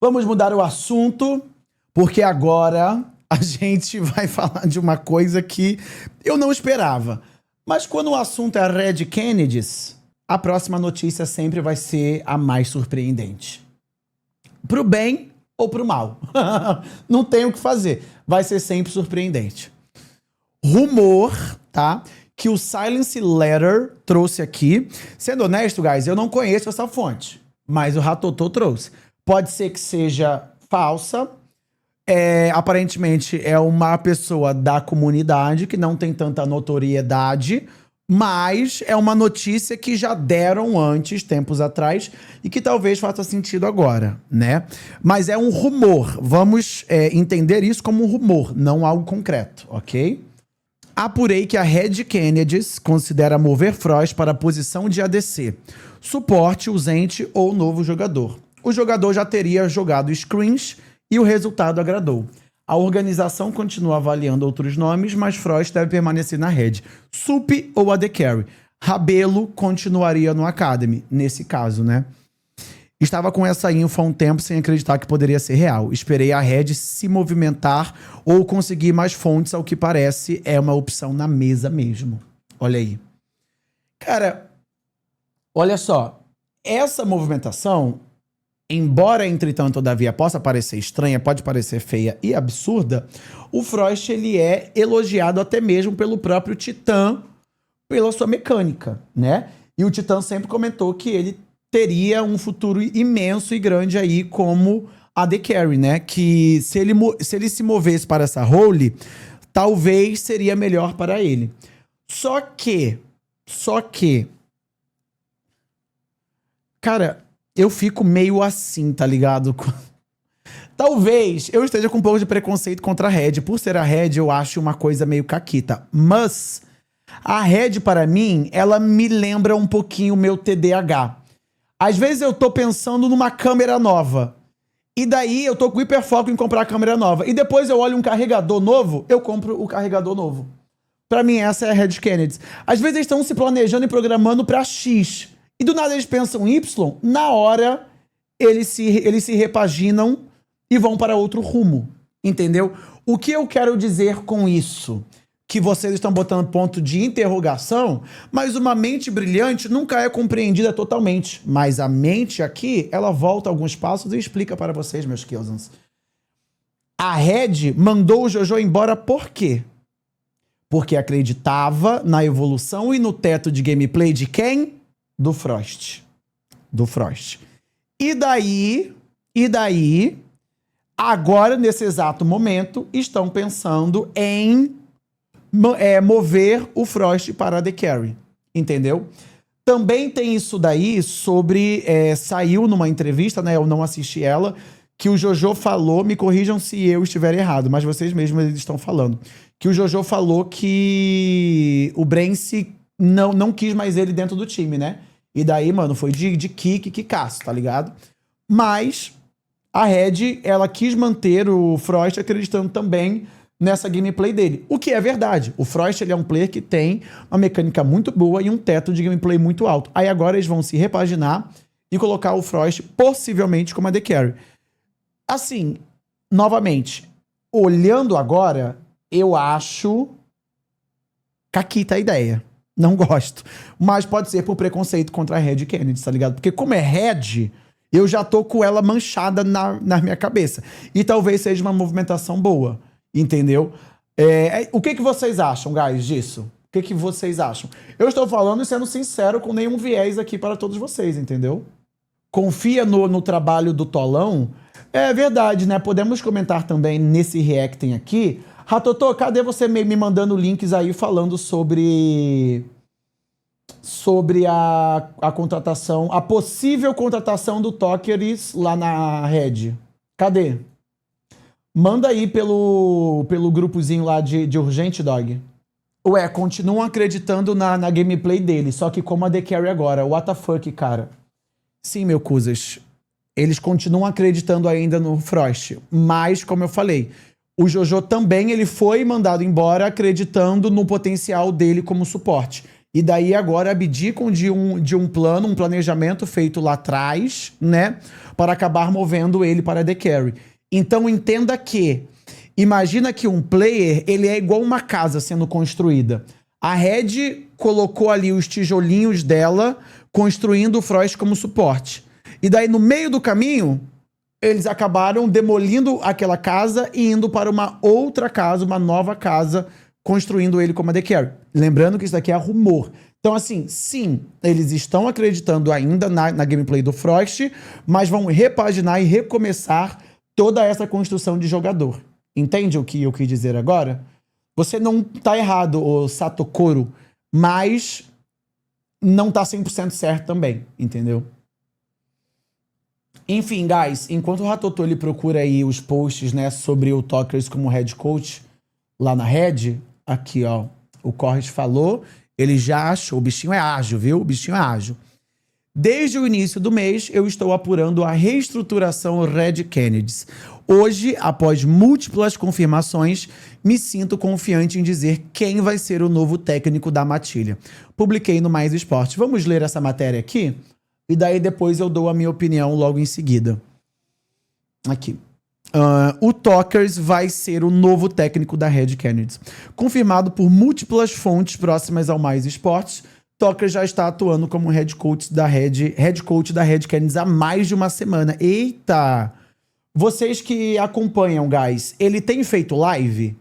Vamos mudar o assunto, porque agora a gente vai falar de uma coisa que eu não esperava. Mas quando o assunto é Red Kennedys, a próxima notícia sempre vai ser a mais surpreendente. Pro bem ou pro mal. Não tem o que fazer. Vai ser sempre surpreendente. Rumor, tá? Que o Silence Letter trouxe aqui. Sendo honesto, guys, eu não conheço essa fonte, mas o Ratotô trouxe. Pode ser que seja falsa. Aparentemente é uma pessoa da comunidade que não tem tanta notoriedade, mas é uma notícia que já deram antes, tempos atrás, e que talvez faça sentido agora, né? Mas é um rumor. Vamos entender isso como um rumor, não algo concreto, ok? Apurei que a Red Kennedys considera mover Frost para a posição de ADC, suporte, ausente ou novo jogador. O jogador já teria jogado screens e o resultado agradou. A organização continua avaliando outros nomes, mas Frost deve permanecer na Red. Sup ou AD Carry. Rabelo continuaria no Academy, nesse caso, né? Estava com essa info há um tempo sem acreditar que poderia ser real. Esperei a Red se movimentar ou conseguir mais fontes, ao que parece é uma opção na mesa mesmo. Olha aí. Cara, olha só. Essa movimentação, embora, entretanto, todavia, possa parecer estranha, pode parecer feia e absurda, o Frost ele é elogiado até mesmo pelo próprio Titã, pela sua mecânica, né? E o Titã sempre comentou que ele teria um futuro imenso e grande aí como AD Carry, né? Que se ele se movesse para essa role, talvez seria melhor para ele. Só que, cara, eu fico meio assim, tá ligado? Talvez eu esteja com um pouco de preconceito contra a Red. Por ser a Red, eu acho uma coisa meio caquita. Mas a Red, para mim, ela me lembra um pouquinho o meu TDAH. Às vezes eu tô pensando numa câmera nova. E daí eu tô com hiperfoco em comprar a câmera nova. E depois eu olho um carregador novo, eu compro o carregador novo. Pra mim, essa é a Red Kennedys. Às vezes eles estão se planejando e programando pra X. E do nada eles pensam Y, na hora eles se repaginam e vão para outro rumo. Entendeu? O que eu quero dizer com isso? Que vocês estão botando ponto de interrogação, mas uma mente brilhante nunca é compreendida totalmente. Mas a mente aqui, ela volta alguns passos e explica para vocês, meus Killzans. A Red mandou o Jojo embora por quê? Porque acreditava na evolução e no teto de gameplay de quem? Do Frost. Do Frost. E daí, agora, nesse exato momento, estão pensando em mover o Frost para a The Carry, entendeu? Também tem isso daí sobre... saiu numa entrevista, né? Eu não assisti ela, que o Jojo falou, me corrijam se eu estiver errado, mas vocês mesmos estão falando, que o Jojo falou que o Brence não quis mais ele dentro do time, né? E daí, mano, foi de kikaço, tá ligado? Mas a Red, ela quis manter o Frost acreditando também nessa gameplay dele. O que é verdade. O Frost, ele é um player que tem uma mecânica muito boa e um teto de gameplay muito alto. Aí agora eles vão se repaginar e colocar o Frost possivelmente como AD Carry. Assim, novamente, olhando agora, eu acho caquita a ideia. Não gosto. Mas pode ser por preconceito contra a Red Kennedy, tá ligado? Porque como é Red, eu já tô com ela manchada na minha cabeça. E talvez seja uma movimentação boa. Entendeu? O que vocês acham, guys, disso? O que vocês acham? Eu estou falando e sendo sincero, com nenhum viés aqui para todos vocês, entendeu? Confia no trabalho do Tolão. É verdade, né? Podemos comentar também nesse reacting aqui. Ratotô, cadê você me mandando links aí falando sobre a contratação, a possível contratação do Tokeris lá na Red? Cadê? Manda aí pelo grupozinho lá de Urgente, Dog. Ué, continuam acreditando na gameplay dele, só que como a The Carry agora. What the fuck, cara? Sim, meu Cusas. Eles continuam acreditando ainda no Frost. Mas, como eu falei, o Jojo também ele foi mandado embora acreditando no potencial dele como suporte. E daí agora abdicam de um plano, um planejamento feito lá atrás, né? Para acabar movendo ele para The Carry. Então entenda que, imagina que um player, ele é igual uma casa sendo construída. A Red colocou ali os tijolinhos dela, construindo o Frost como suporte. E daí no meio do caminho, eles acabaram demolindo aquela casa e indo para uma outra casa, uma nova casa, construindo ele como a The Carry. Lembrando que isso daqui é rumor. Então, assim, sim, eles estão acreditando ainda na gameplay do Frost, mas vão repaginar e recomeçar toda essa construção de jogador. Entende o que eu quis dizer agora? Você não tá errado, ô Satokoro, mas não tá 100% certo também, entendeu? Enfim, guys, enquanto o Ratoto ele procura aí os posts, né, sobre o Talkers como head coach lá na Red, aqui, ó, o Corres falou, ele já achou, o bichinho é ágil, viu? O bichinho é ágil. Desde o início do mês, eu estou apurando a reestruturação Red Kennedys. Hoje, após múltiplas confirmações, me sinto confiante em dizer quem vai ser o novo técnico da matilha. Publiquei no Mais Esporte. Vamos ler essa matéria aqui? E daí depois eu dou a minha opinião logo em seguida. Aqui. O Talkers vai ser o novo técnico da Red Kennedys. Confirmado por múltiplas fontes próximas ao Mais Esportes, Talkers já está atuando como head coach da Red Kennedys há mais de uma semana. Eita! Vocês que acompanham, guys, ele tem feito live?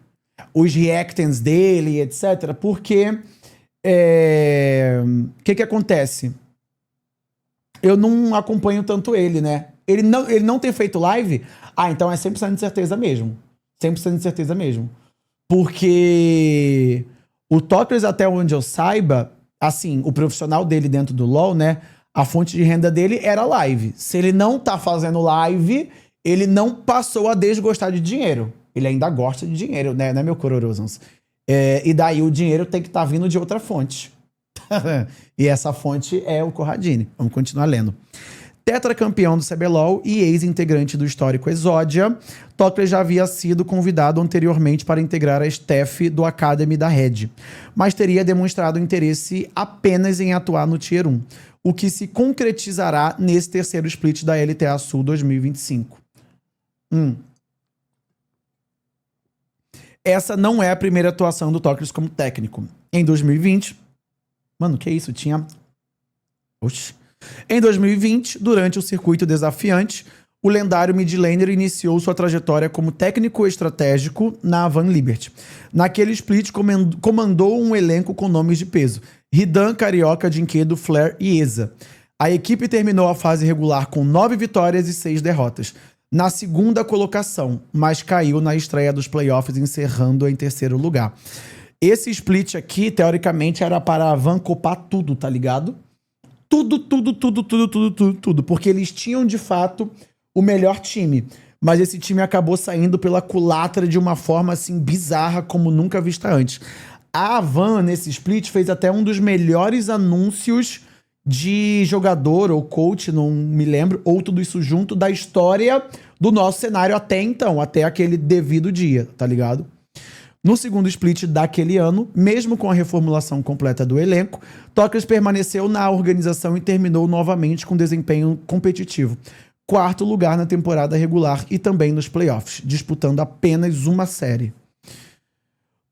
Os reactants dele, etc. Porque o que acontece? Eu não acompanho tanto ele, né? Ele não tem feito live? Ah, então é 100% de certeza mesmo. 100% de certeza mesmo. Porque o Talkers, até onde eu saiba, assim, o profissional dele dentro do LoL, né? A fonte de renda dele era live. Se ele não tá fazendo live, ele não passou a desgostar de dinheiro. Ele ainda gosta de dinheiro, né, meu Cororosans? E daí o dinheiro tem que estar vindo de outra fonte. E essa fonte é o Corradini. Vamos continuar lendo. Tetracampeão do CBLOL e ex-integrante do histórico Exodia, Talkers já havia sido convidado anteriormente para integrar a staff do Academy da Red, mas teria demonstrado interesse apenas em atuar no Tier 1, o que se concretizará nesse terceiro split da LTA Sul 2025. Essa não é a primeira atuação do Talkers como técnico. Em 2020... Mano, que isso? Tinha... Oxi. Em 2020, durante o circuito desafiante, o lendário midlaner iniciou sua trajetória como técnico estratégico na Van Liberty. Naquele split, comandou um elenco com nomes de peso: Ridan, Carioca, Dinquedo, Flare e Eza. A equipe terminou a fase regular com 9 vitórias e 6 derrotas, na segunda colocação, mas caiu na estreia dos playoffs, encerrando em terceiro lugar. Esse split aqui, teoricamente, era para a Van copar tudo, tá ligado? Tudo. Porque eles tinham, de fato, o melhor time. Mas esse time acabou saindo pela culatra de uma forma, assim, bizarra, como nunca vista antes. A Van, nesse split, fez até um dos melhores anúncios de jogador ou coach, não me lembro, ou tudo isso junto, da história do nosso cenário até então, até aquele devido dia, tá ligado? No segundo split daquele ano, mesmo com a reformulação completa do elenco, Talkers permaneceu na organização e terminou novamente com desempenho competitivo. 4º lugar na temporada regular e também nos playoffs, disputando apenas uma série.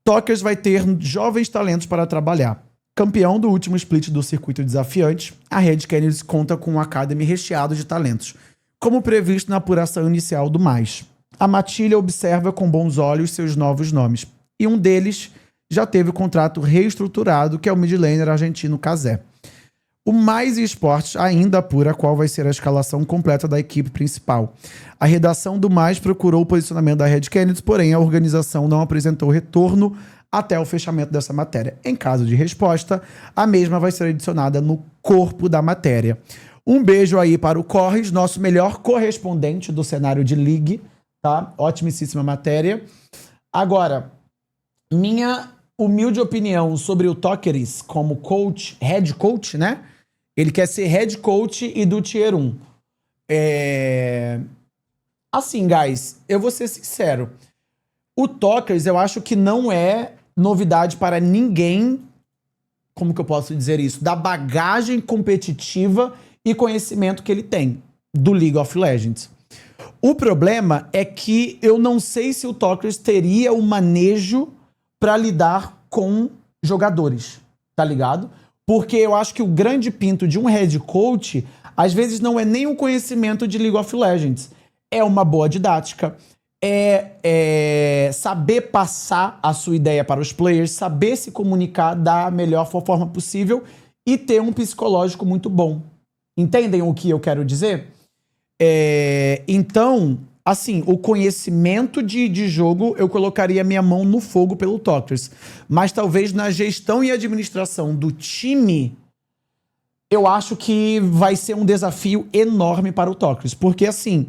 Talkers vai ter jovens talentos para trabalhar. Campeão do último split do circuito desafiante, a Red Kennedys conta com um academy recheado de talentos, como previsto na apuração inicial do Mais. A matilha observa com bons olhos seus novos nomes, e um deles já teve o contrato reestruturado, que é o midlaner argentino Kazé. O Mais Esportes ainda apura qual vai ser a escalação completa da equipe principal. A redação do Mais procurou o posicionamento da Red Kennedys, porém a organização não apresentou retorno até o fechamento dessa matéria. Em caso de resposta, a mesma vai ser adicionada no corpo da matéria. Um beijo aí para o Corres, nosso melhor correspondente do cenário de League, tá? Otimíssima matéria. Agora, minha humilde opinião sobre o Talkers como coach, head coach, né? Ele quer ser head coach e do Tier 1. Assim, guys, eu vou ser sincero. O Talkers, eu acho que não é novidade para ninguém como que eu posso dizer isso? Da bagagem competitiva e conhecimento que ele tem do League of Legends. O problema é que eu não sei se o Tokers teria o manejo para lidar com jogadores, tá ligado? Porque eu acho que o grande pinto de um head coach, às vezes não é nem o conhecimento de League of Legends, é uma boa didática, é saber passar a sua ideia para os players, saber se comunicar da melhor forma possível e ter um psicológico muito bom. Entendem o que eu quero dizer? Então, assim, o conhecimento de jogo, eu colocaria minha mão no fogo pelo Tokers. Mas talvez na gestão e administração do time, eu acho que vai ser um desafio enorme para o Tokers. Porque, assim,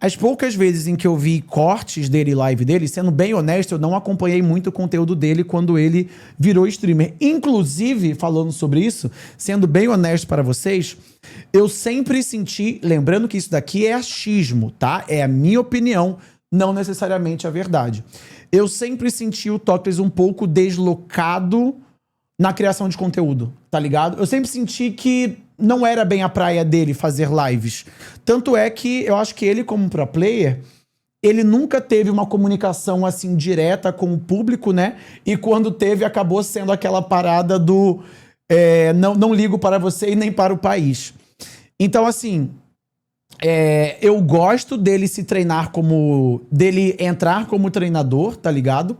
as poucas vezes em que eu vi cortes dele, live dele, sendo bem honesto, eu não acompanhei muito o conteúdo dele quando ele virou streamer. Inclusive, falando sobre isso, sendo bem honesto para vocês, eu sempre senti, lembrando que isso daqui é achismo, tá? É a minha opinião, não necessariamente a verdade. Eu sempre senti o Tokers um pouco deslocado na criação de conteúdo, tá ligado? Eu sempre senti que não era bem a praia dele fazer lives. Tanto é que eu acho que ele, como pro player, ele nunca teve uma comunicação assim direta com o público, né? E quando teve, acabou sendo aquela parada do não ligo para você e nem para o país. Então, assim, eu gosto dele se treinar dele entrar como treinador, tá ligado?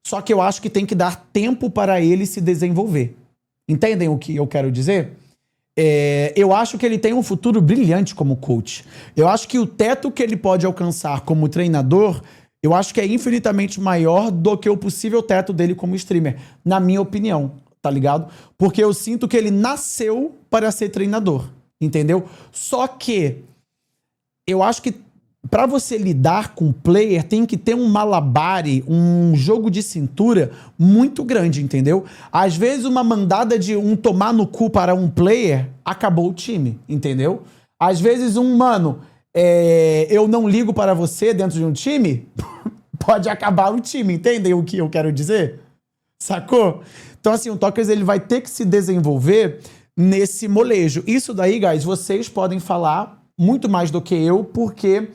Só que eu acho que tem que dar tempo para ele se desenvolver. Entendem o que eu quero dizer? Eu acho que ele tem um futuro brilhante como coach. Eu acho que o teto que ele pode alcançar como treinador, eu acho que é infinitamente maior do que o possível teto dele como streamer, na minha opinião, tá ligado? Porque eu sinto que ele nasceu para ser treinador, entendeu? Só que eu acho que para você lidar com o player, tem que ter um malabare, um jogo de cintura muito grande, entendeu? Às vezes uma mandada de um tomar no cu para um player, acabou o time, entendeu? Às vezes eu não ligo para você dentro de um time, pode acabar o time, entendem o que eu quero dizer? Sacou? Então assim, o Tokers ele vai ter que se desenvolver nesse molejo. Isso daí, guys, vocês podem falar muito mais do que eu, porque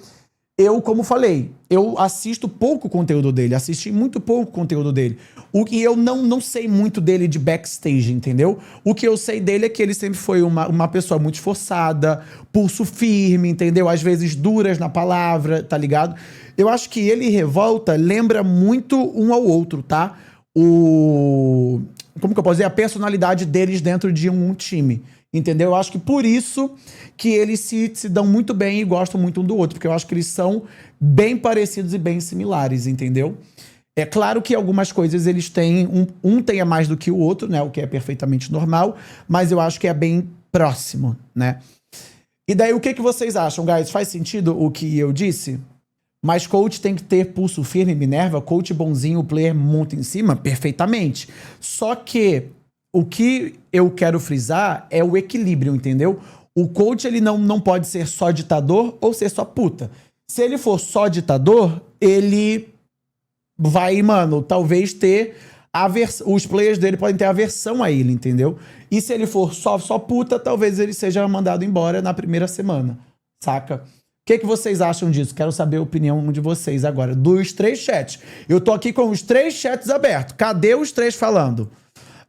eu, como falei, eu assisto pouco conteúdo dele, assisti muito pouco conteúdo dele. O que eu não sei muito dele de backstage, entendeu? O que eu sei dele é que ele sempre foi uma pessoa muito esforçada, pulso firme, entendeu? Às vezes duras na palavra, tá ligado? Eu acho que ele e Revolta lembra muito um ao outro, tá? Como que eu posso dizer? A personalidade deles dentro de um time. Entendeu? Eu acho que por isso que eles se dão muito bem e gostam muito um do outro, porque eu acho que eles são bem parecidos e bem similares, entendeu? É claro que algumas coisas eles têm, um tenha mais do que o outro, né? O que é perfeitamente normal, mas eu acho que é bem próximo, né? E daí o que vocês acham, guys? Faz sentido o que eu disse? Mas coach tem que ter pulso firme, Minerva, coach bonzinho, o player monta em cima? Perfeitamente. Só que o que eu quero frisar é o equilíbrio, entendeu? O coach, ele não pode ser só ditador ou ser só puta. Se ele for só ditador, ele vai, talvez ter os players dele podem ter aversão a ele, entendeu? E se ele for só puta, talvez ele seja mandado embora na primeira semana, saca? O que vocês acham disso? Quero saber a opinião de vocês agora, dos 3 chats. Eu tô aqui com os 3 chats abertos. Cadê os 3 falando?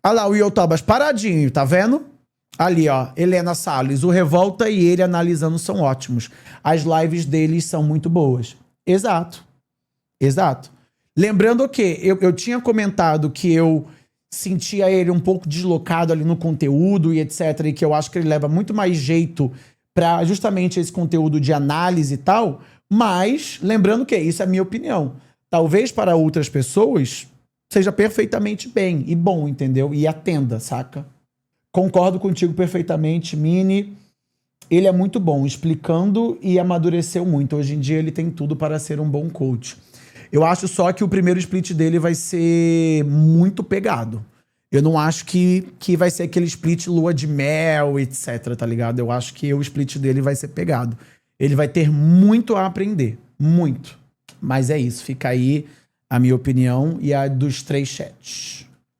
Olha lá, o Iotobas paradinho, tá vendo? Ali, ó, Helena Salles, o Revolta e ele analisando são ótimos. As lives deles são muito boas. Exato. Exato. Lembrando que eu tinha comentado que eu sentia ele um pouco deslocado ali no conteúdo e etc. E que eu acho que ele leva muito mais jeito para justamente esse conteúdo de análise e tal. Mas, lembrando que isso é a minha opinião. Talvez para outras pessoas seja perfeitamente bem e bom, entendeu? E atenda, saca? Concordo contigo perfeitamente, Mini. Ele é muito bom, explicando e amadureceu muito. Hoje em dia ele tem tudo para ser um bom coach. Eu acho só que o primeiro split dele vai ser muito pegado. Eu não acho que vai ser aquele split lua de mel, etc, tá ligado? Eu acho que o split dele vai ser pegado. Ele vai ter muito a aprender. Muito. Mas é isso, fica aí a minha opinião e a dos 3 chats.